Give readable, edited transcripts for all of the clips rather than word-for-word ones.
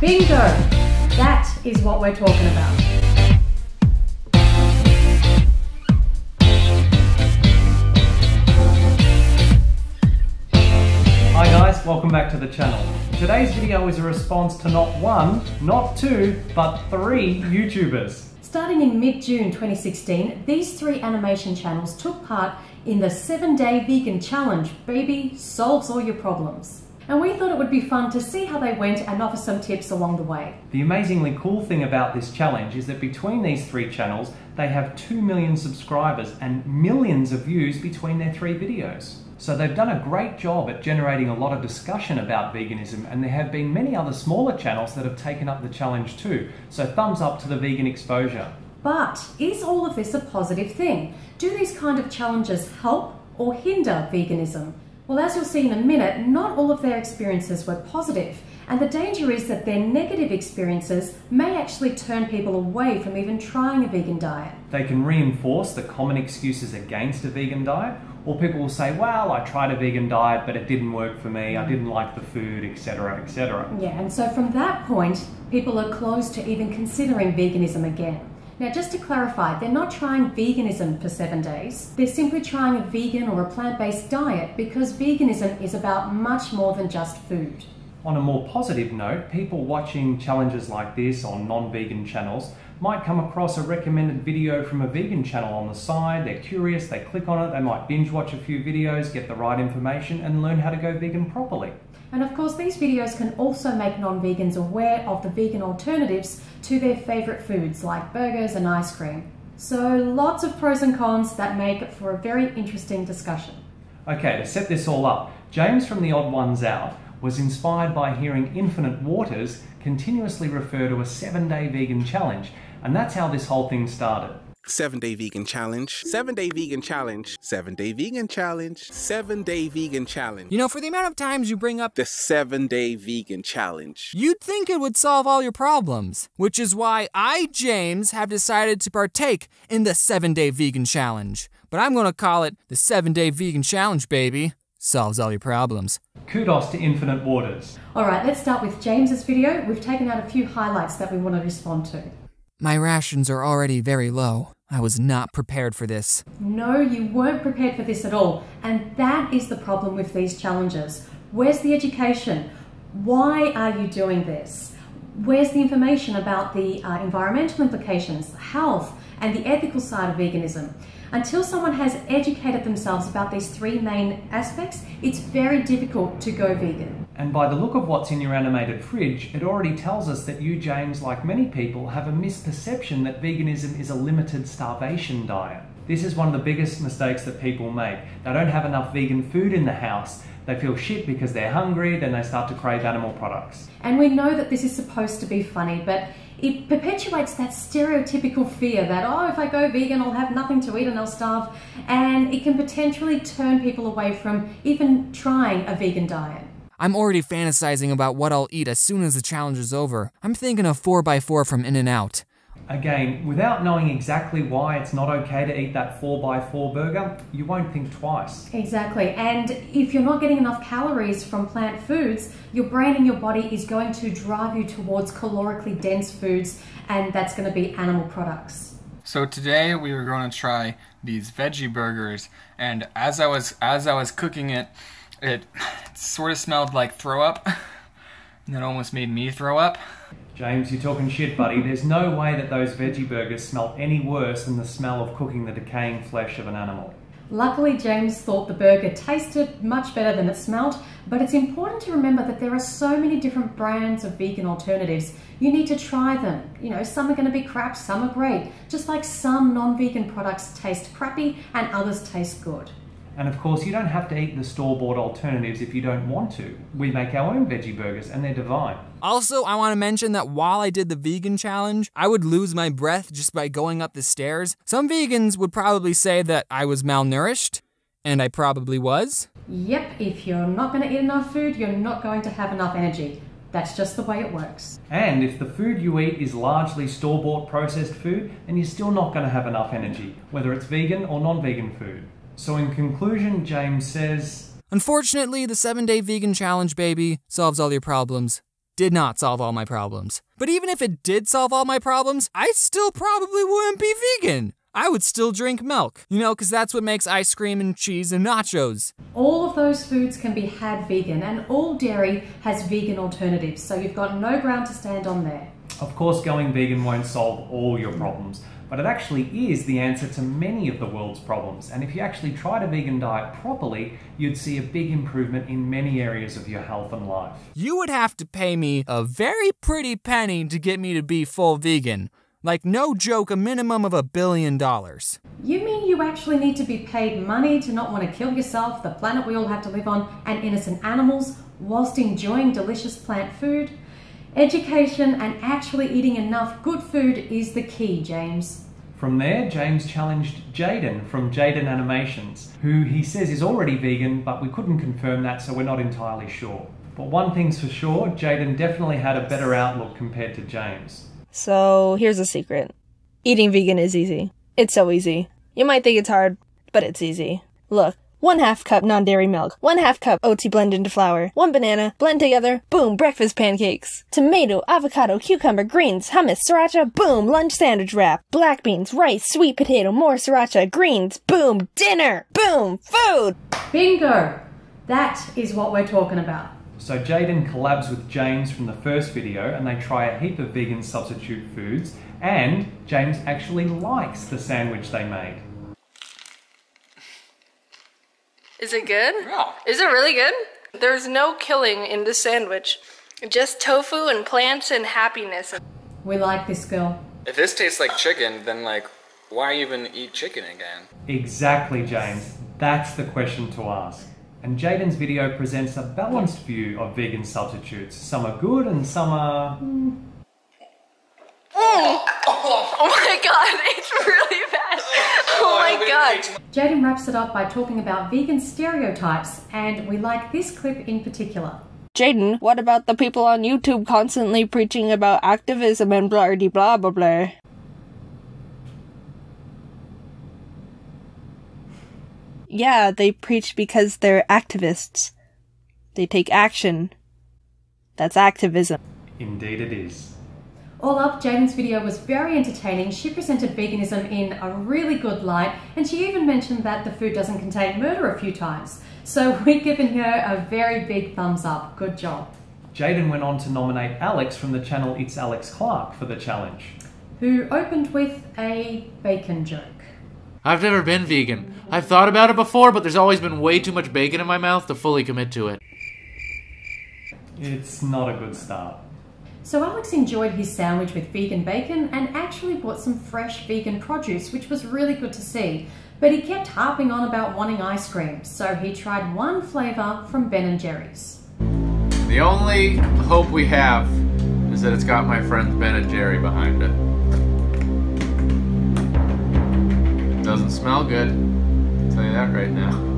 Bingo! That is what we're talking about. Hi guys, welcome back to the channel. Today's video is a response to not one, not two, but 3 YouTubers. Starting in mid-June 2016, these 3 animation channels took part in the 7-Day Vegan Challenge. Baby, solves all your problems. And we thought it would be fun to see how they went and offer some tips along the way. The amazingly cool thing about this challenge is that between these 3 channels, they have 2 million subscribers and millions of views between their 3 videos. So they've done a great job at generating a lot of discussion about veganism, and there have been many other smaller channels that have taken up the challenge too. So thumbs up to the vegan exposure. But is all of this a positive thing? Do these kind of challenges help or hinder veganism? Well, as you'll see in a minute, not all of their experiences were positive, and the danger is that their negative experiences may actually turn people away from even trying a vegan diet. They can reinforce the common excuses against a vegan diet, or people will say, well, I tried a vegan diet, but it didn't work for me, I didn't like the food, etc., etc. Yeah, and so from that point, people are close to even considering veganism again. Now, just to clarify, they're not trying veganism for 7 days. They're simply trying a vegan or a plant-based diet because veganism is about much more than just food. On a more positive note, people watching challenges like this on non-vegan channels might come across a recommended video from a vegan channel on the side. They're curious, they click on it, they might binge watch a few videos, get the right information and learn how to go vegan properly. And of course, these videos can also make non-vegans aware of the vegan alternatives to their favorite foods like burgers and ice cream. So lots of pros and cons that make for a very interesting discussion. Okay, to set this all up, James from The Odd Ones Out was inspired by hearing Infinite Waters continuously refer to a 7-day vegan challenge, and that's how this whole thing started. 7-Day Vegan Challenge, 7-Day Vegan Challenge, 7-Day Vegan Challenge, 7-Day Vegan Challenge. You know, for the amount of times you bring up the 7-Day Vegan Challenge, you'd think it would solve all your problems, which is why I, James, have decided to partake in the 7-Day Vegan Challenge. But I'm gonna call it the 7-Day Vegan Challenge, baby. Solves all your problems. Kudos to Infinite Waters. Alright, let's start with James's video. We've taken out a few highlights that we want to respond to. My rations are already very low. I was not prepared for this. No, you weren't prepared for this at all. And that is the problem with these challenges. Where's the education? Why are you doing this? Where's the information about the environmental implications, health, and the ethical side of veganism? Until someone has educated themselves about these 3 main aspects, it's very difficult to go vegan. And by the look of what's in your animated fridge, it already tells us that you, James, like many people, have a misperception that veganism is a limited starvation diet. This is one of the biggest mistakes that people make. They don't have enough vegan food in the house. They feel shit because they're hungry, then they start to crave animal products. And we know that this is supposed to be funny, but it perpetuates that stereotypical fear that, oh, if I go vegan, I'll have nothing to eat and I'll starve. And it can potentially turn people away from even trying a vegan diet. I'm already fantasizing about what I'll eat as soon as the challenge is over. I'm thinking of 4x4 from In-N-Out. Again, without knowing exactly why it's not okay to eat that 4x4 burger, you won't think twice. Exactly, and if you're not getting enough calories from plant foods, your brain and your body is going to drive you towards calorically dense foods, and that's going to be animal products. So today we were going to try these veggie burgers, and as I was cooking it, it sort of smelled like throw up, and it almost made me throw up. James, you're talking shit, buddy. There's no way that those veggie burgers smell any worse than the smell of cooking the decaying flesh of an animal. Luckily, James thought the burger tasted much better than it smelled, but it's important to remember that there are so many different brands of vegan alternatives. You need to try them. You know, some are going to be crap, some are great. Just like some non-vegan products taste crappy and others taste good. And of course, you don't have to eat the store-bought alternatives if you don't want to. We make our own veggie burgers and they're divine. Also, I want to mention that while I did the vegan challenge, I would lose my breath just by going up the stairs. Some vegans would probably say that I was malnourished, and I probably was. Yep, if you're not going to eat enough food, you're not going to have enough energy. That's just the way it works. And if the food you eat is largely store-bought processed food, then you're still not going to have enough energy, whether it's vegan or non-vegan food. So in conclusion, James says, unfortunately, the 7-Day Vegan Challenge, baby, solves all your problems. did not solve all my problems. But even if it did solve all my problems, I still probably wouldn't be vegan. I would still drink milk, because that's what makes ice cream and cheese and nachos. All of those foods can be had vegan, and all dairy has vegan alternatives, so you've got no ground to stand on there. Of course, going vegan won't solve all your problems, but it actually is the answer to many of the world's problems. And if you actually tried a vegan diet properly, you'd see a big improvement in many areas of your health and life. You would have to pay me a very pretty penny to get me to be full vegan. Like, no joke, a minimum of $1 billion. You mean you actually need to be paid money to not want to kill yourself, the planet we all have to live on, and innocent animals, whilst enjoying delicious plant food? Education and actually eating enough good food is the key, James. From there, James challenged Jaden from Jaden Animations, who he says is already vegan, but we couldn't confirm that, so we're not entirely sure. But one thing's for sure, Jaden definitely had a better outlook compared to James. So here's a secret. Eating vegan is easy. It's so easy. You might think it's hard, but it's easy. Look, 1/2 cup non-dairy milk, 1/2 cup oats blend into flour, 1 banana, blend together, boom, breakfast pancakes. Tomato, avocado, cucumber, greens, hummus, sriracha, boom, lunch sandwich wrap, black beans, rice, sweet potato, more sriracha, greens, boom, dinner, boom, food! Bingo! That is what we're talking about. So Jaden collabs with James from the first video and they try a heap of vegan substitute foods, and James actually likes the sandwich they made. Is it good? Yeah. Is it really good? There's no killing in this sandwich. Just tofu and plants and happiness. We like this girl. If this tastes like chicken, then why even eat chicken again? Exactly, James. That's the question to ask. And Jaden's video presents a balanced view of vegan substitutes. Some are good and some are... Oh my god, it's really bad. Oh my god. Jaden wraps it up by talking about vegan stereotypes, and we like this clip in particular. Jaden, what about the people on YouTube constantly preaching about activism and blah blah blah blah? Yeah, they preach because they're activists. They take action. That's activism. Indeed it is. All up, Jaden's video was very entertaining. She presented veganism in a really good light, and she even mentioned that the food doesn't contain murder a few times. So we've given her a very big thumbs up. Good job. Jaden went on to nominate Alex from the channel It's Alex Clark for the challenge, who opened with a bacon joke. I've never been vegan. I've thought about it before, but there's always been way too much bacon in my mouth to fully commit to it. It's not a good start. So Alex enjoyed his sandwich with vegan bacon and actually bought some fresh vegan produce, which was really good to see. But he kept harping on about wanting ice cream, so he tried one flavour from Ben & Jerry's. The only hope we have is that it's got my friend Ben & Jerry behind it. Doesn't smell good. I'll tell you that right now.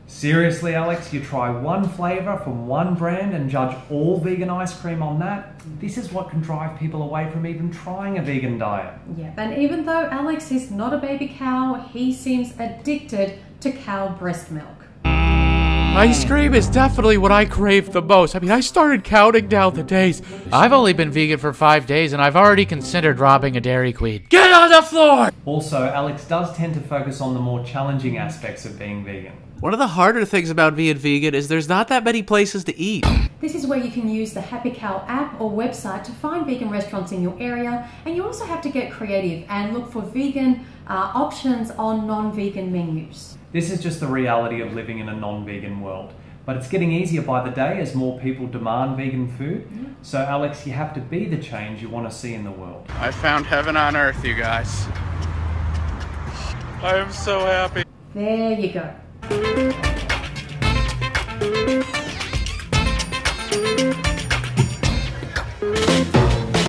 Seriously, Alex, you try one flavour from one brand and judge all vegan ice cream on that? This is what can drive people away from even trying a vegan diet. Yeah, and even though Alex is not a baby cow, he seems addicted to cow breast milk. Ice cream is definitely what I crave the most. I mean, I started counting down the days. I've only been vegan for 5 days and I've already considered robbing a Dairy Queen. Get on the floor! Also, Alex does tend to focus on the more challenging aspects of being vegan. One of the harder things about being vegan is there's not that many places to eat. This is where you can use the Happy Cow app or website to find vegan restaurants in your area, and you also have to get creative and look for vegan options on non-vegan menus. This is just the reality of living in a non-vegan world. But it's getting easier by the day as more people demand vegan food. So Alex, you have to be the change you want to see in the world. I found heaven on earth, you guys. I am so happy. There you go.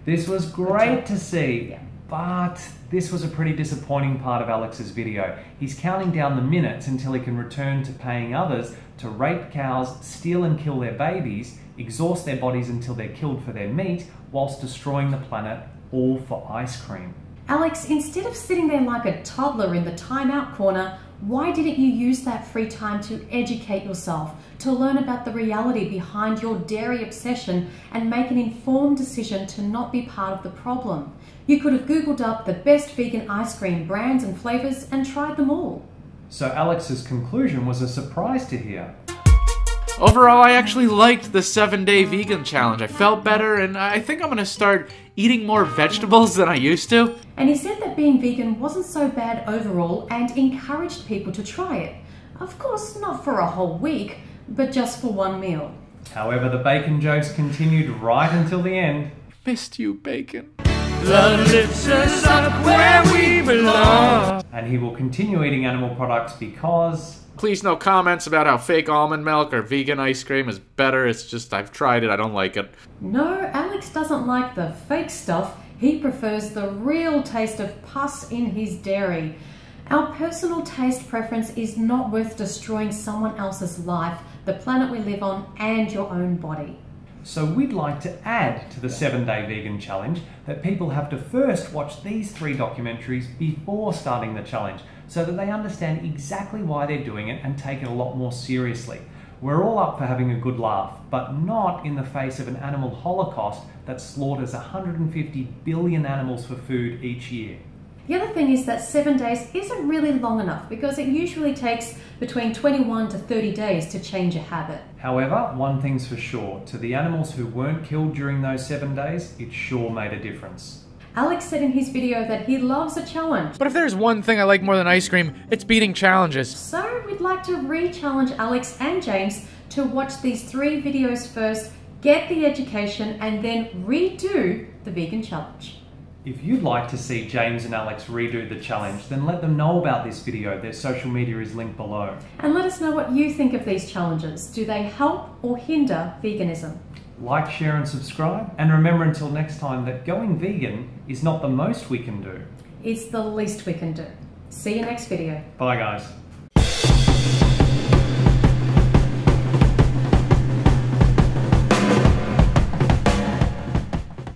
This was great to see, but this was a pretty disappointing part of Alex's video. He's counting down the minutes until he can return to paying others to rape cows, steal and kill their babies, exhaust their bodies until they're killed for their meat, whilst destroying the planet, all for ice cream. Alex, instead of sitting there like a toddler in the timeout corner, Why didn't you use that free time to educate yourself, to learn about the reality behind your dairy obsession and make an informed decision to not be part of the problem? You could have Googled up the best vegan ice cream brands and flavors and tried them all. So Alex's conclusion was a surprise to hear. Overall, I actually liked the 7-day vegan challenge. I felt better, and I think I'm gonna start eating more vegetables than I used to. And he said that being vegan wasn't so bad overall and encouraged people to try it. Of course, not for a whole week, but just for one meal. However, the bacon jokes continued right until the end. Missed you, bacon. Love lifts us up where we belong. And he will continue eating animal products because... Please no comments about how fake almond milk or vegan ice cream is better. It's just, I've tried it, I don't like it. No, Alex doesn't like the fake stuff. He prefers the real taste of pus in his dairy. Our personal taste preference is not worth destroying someone else's life, the planet we live on, and your own body. So we'd like to add to the 7-day vegan challenge that people have to first watch these 3 documentaries before starting the challenge so that they understand exactly why they're doing it and take it a lot more seriously. We're all up for having a good laugh, but not in the face of an animal holocaust that slaughters 150 billion animals for food each year. The other thing is that 7 days isn't really long enough because it usually takes between 21 to 30 days to change a habit. However, one thing's for sure, to the animals who weren't killed during those 7 days, it sure made a difference. Alex said in his video that he loves a challenge. But if there's one thing I like more than ice cream, it's beating challenges. So we'd like to re-challenge Alex and James to watch these 3 videos first, get the education, and then redo the vegan challenge. If you'd like to see James and Alex redo the challenge, then let them know about this video. Their social media is linked below. And let us know what you think of these challenges. Do they help or hinder veganism? Like, share and subscribe. And remember until next time that going vegan is not the most we can do. It's the least we can do. See you next video. Bye guys.